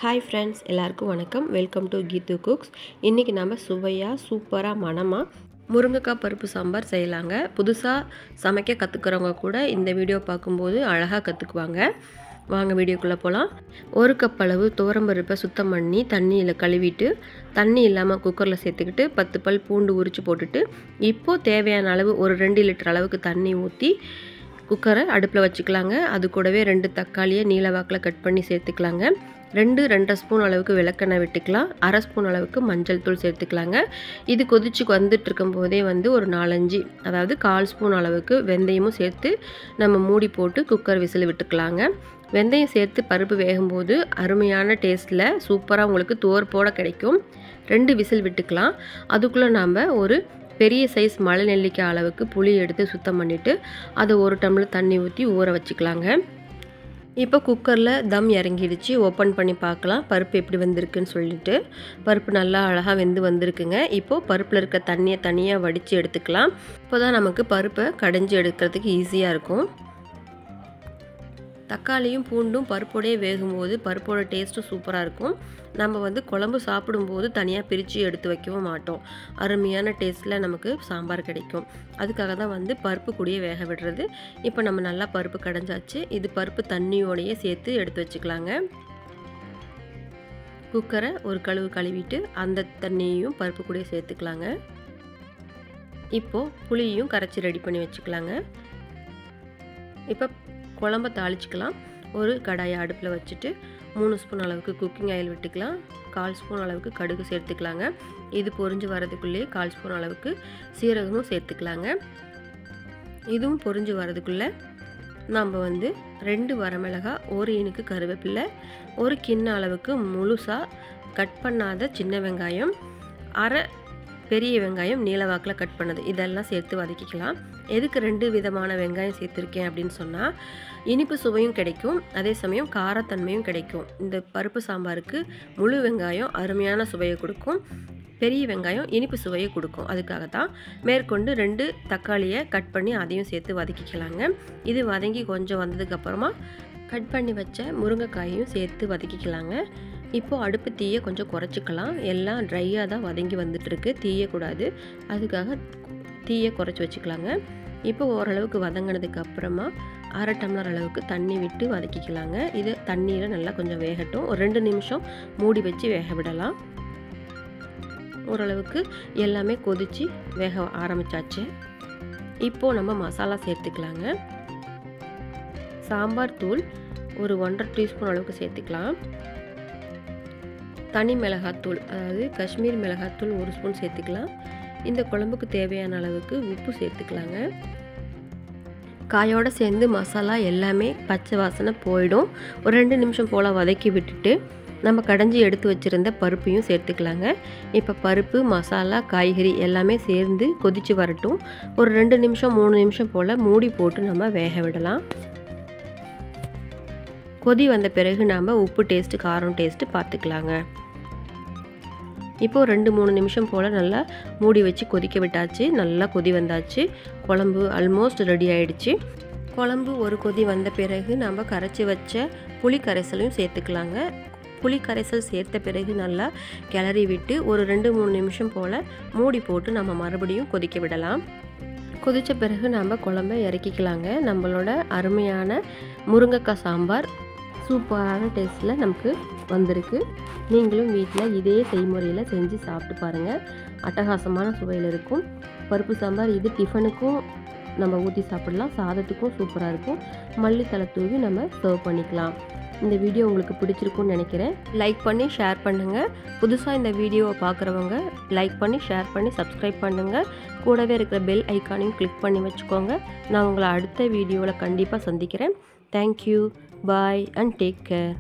Hi friends, எல்லாருக்கும் வணக்கம். Welcome to Keethu cooks. இன்றைக்கி நம்ம சுவையாக சூப்பராக மணமாக முருங்கைக்காய் பருப்பு சாம்பார் செய்யலாங்க. புதுசாக சமைக்க கற்றுக்கிறவங்க கூட இந்த வீடியோ பார்க்கும்போது அழகாக கற்றுக்குவாங்க. வாங்க வீடியோக்குள்ளே போகலாம். 1 கப் அளவு துவரம்பருப்பை சுத்தம் பண்ணி தண்ணியில் கழுவிட்டு தண்ணி இல்லாமல் குக்கரில் சேர்த்துக்கிட்டு 10 பல் பூண்டு உரித்து போட்டுட்டு இப்போது தேவையான அளவு ஒரு 2 லிட்டர் அளவுக்கு தண்ணி ஊற்றி குக்கரை அடுப்பில் வச்சுக்கலாங்க. அது கூடவே 2 தக்காளியை நீல வாக்கில் கட் பண்ணி சேர்த்துக்கலாங்க. 2-2.5 ஸ்பூன் அளவுக்கு விளக்கெண்ணெய் விட்டுக்கலாம். 1/2 ஸ்பூன் அளவுக்கு மஞ்சள் தூள் சேர்த்துக்கலாங்க. இது கொதிச்சு வந்துட்டு இருக்கும் போதே ஒரு 4-5 அதாவது 1/4 ஸ்பூன் அளவுக்கு வெந்தயமும் சேர்த்து நம்ம மூடி போட்டு குக்கர் விசில் விட்டுக்கலாங்க. வெந்தயம் சேர்த்து பருப்பு வேகும்போது அருமையான டேஸ்ட்டில் சூப்பராக உங்களுக்கு துவர்ப்போட கிடைக்கும். 2 விசில் விட்டுக்கலாம். அதுக்குள்ளே நாம் ஒரு பெரிய சைஸ் மலை நெல்லிக்காய் அளவுக்கு புளி எடுத்து சுத்தம் பண்ணிவிட்டு அதை 1 டம்ளர் தண்ணி ஊற்றி ஊற வச்சுக்கலாங்க. இப்போ குக்கரில் தம் இறங்கிடுச்சு. ஓப்பன் பண்ணி பார்க்கலாம் பருப்பு எப்படி வந்திருக்குன்னு சொல்லிட்டு. பருப்பு நல்லா அழகாக வெந்து வந்திருக்குங்க. இப்போது பருப்பில் இருக்க தண்ணியை தனியாக வடித்து எடுத்துக்கலாம். இப்போ தான் நமக்கு பருப்பை கடைஞ்சி எடுக்கிறதுக்கு ஈஸியாக இருக்கும். தக்காளியும் பூண்டும் பருப்போடையே வேகும்போது பருப்போட டேஸ்ட்டும் சூப்பராக இருக்கும். நம்ம குழம்பு சாப்பிடும்போது தனியாக பிரித்து எடுத்து வைக்கவும் மாட்டோம். அருமையான டேஸ்ட்டில் நமக்கு சாம்பார் கிடைக்கும். அதுக்காக தான் பருப்பு கூடயே வேக விடுறது. இப்போ நம்ம நல்லா பருப்பு கடைஞ்சாச்சு. இது பருப்பு தண்ணியோடையே சேர்த்து எடுத்து வச்சுக்கலாங்க. குக்கரை ஒரு கழுவிட்டு அந்த தண்ணியையும் பருப்பு கூடயே சேர்த்துக்கலாங்க. இப்போது புளியையும் கரைச்சி ரெடி பண்ணி வச்சுக்கலாங்க. இப்போ குழம்ப தாளிச்சிக்கலாம். ஒரு கடாயை அடுப்பில் வச்சுட்டு 3 ஸ்பூன் அளவுக்கு குக்கிங் ஆயில் விட்டுக்கலாம். 1/4 ஸ்பூன் அளவுக்கு கடுகு சேர்த்துக்கலாங்க. இது பொரிஞ்சு வரதுக்குள்ளேயே 1/4 ஸ்பூன் அளவுக்கு சீரகமும் சேர்த்துக்கலாங்க. இதுவும் பொரிஞ்சு வரதுக்குள்ளே நம்ம 2 வரமிளகாய், 1 இனுக்கு கருவேப்பிலை, 1 கிண்ண அளவுக்கு முழுசாக கட் பண்ணாத சின்ன வெங்காயம், 1/2 பெரிய வெங்காயம் நீல வாக்கில் கட் பண்ணது இதெல்லாம் சேர்த்து வதக்கிக்கலாம். எதுக்கு 2 விதமான வெங்காயம் சேர்த்துருக்கேன் அப்படின்னு சொன்னால் இனிப்பு சுவையும் கிடைக்கும், அதே சமயம் காரத்தன்மையும் கிடைக்கும். இந்த பருப்பு சாம்பாருக்கு முழு வெங்காயம் அருமையான சுவையை கொடுக்கும், பெரிய வெங்காயம் இனிப்பு சுவையை கொடுக்கும். அதுக்காக தான் மேற்கொண்டு 2 தக்காளியை கட் பண்ணி அதையும் சேர்த்து வதக்கிக்கலாங்க. இது வதங்கி கொஞ்சம் வந்ததுக்கப்புறமா கட் பண்ணி வச்ச முருங்கைக்காயையும் சேர்த்து வதக்கிக்கலாங்க. இப்போது அடுப்பு தீயை கொஞ்சம் குறைச்சிக்கலாம். எல்லாம் ட்ரையாக தான் வதங்கி வந்துட்டுருக்கு, தீயக்கூடாது. அதுக்காக தீயை குறைச்சி வச்சுக்கலாங்க. இப்போ ஓரளவுக்கு வதங்கினதுக்கு அப்புறமா 1/2 டம்ளர் அளவுக்கு தண்ணி விட்டு வதக்கிக்கலாங்க. இது தண்ணியில் நல்லா கொஞ்சம் வேகட்டும். ஒரு 2 நிமிஷம் மூடி வச்சு வேக விடலாம். ஓரளவுக்கு எல்லாமே கொதித்து வேக ஆரம்பித்தாச்சு. இப்போது நம்ம மசாலா சேர்த்துக்கலாங்க. சாம்பார் தூள் ஒரு 1.5 டீஸ்பூன் அளவுக்கு சேர்த்துக்கலாம். தனி மிளகாத்தூள் அதாவது காஷ்மீர் மிளகாத்தூள் 1 ஸ்பூன் சேர்த்துக்கலாம். இந்த குழம்புக்கு தேவையான அளவுக்கு உப்பு சேர்த்துக்கலாங்க. காயோடு சேர்ந்து மசாலா எல்லாமே பச்சை வாசனை போயிடும். ஒரு 2 நிமிஷம் போல் வதக்கி விட்டுட்டு நம்ம கடைஞ்சி எடுத்து வச்சுருந்த பருப்பையும் சேர்த்துக்கலாங்க. இப்போ பருப்பு, மசாலா, காய்கறி எல்லாமே சேர்ந்து கொதித்து வரட்டும். ஒரு 2 நிமிஷம் 3 நிமிஷம் போல் மூடி போட்டு நம்ம வேக விடலாம். கொதி வந்த பிறகு நாம் உப்பு டேஸ்ட்டு, காரம் டேஸ்ட்டு பார்த்துக்கலாங்க. இப்போது 2-3 நிமிஷம் போல் நல்லா மூடி வச்சு கொதிக்க விட்டாச்சு. நல்லா கொதி வந்தாச்சு. குழம்பு ஆல்மோஸ்ட் ரெடி ஆகிடுச்சு. குழம்பு ஒரு கொதி வந்த பிறகு நம்ம கரைச்சி வச்ச புளி கரைசலையும் சேர்த்துக்கலாங்க. புளி கரைசல் சேர்த்த பிறகு நல்லா கிளறி விட்டு ஒரு 2-3 நிமிஷம் போல் மூடி போட்டு நம்ம மறுபடியும் கொதிக்க விடலாம். கொதித்த பிறகு நம்ம குழம்பை இறக்கிக்கலாங்க. நம்மளோட அருமையான முருங்கைக்காய் சாம்பார் சூப்பரான டேஸ்ட்டில் நமக்கு வந்திருக்கு. நீங்களும் வீட்டில் இதே செய்முறையில் செஞ்சு சாப்பிட்டு பாருங்கள். அட்டகாசமான சுவையில் இருக்கும் பருப்பு சாம்பார். இது டிஃபனுக்கும் நம்ம ஊற்றி சாப்பிடலாம், சாதத்துக்கும் சூப்பராக இருக்கும். மல்லித்தலை தூவி நம்ம சர்வ் பண்ணிக்கலாம். இந்த வீடியோ உங்களுக்கு பிடிச்சிருக்குன்னு நினைக்கிறேன். லைக் பண்ணி ஷேர் பண்ணுங்கள். புதுசாக இந்த வீடியோவை பார்க்குறவங்க லைக் பண்ணி ஷேர் பண்ணி சப்ஸ்கிரைப் பண்ணுங்கள். கூடவே இருக்கிற பெல் ஐக்கானையும் கிளிக் பண்ணி வச்சுக்கோங்க. நான் உங்களை அடுத்த வீடியோவில் கண்டிப்பாக சந்திக்கிறேன். Thank you, bye and take care.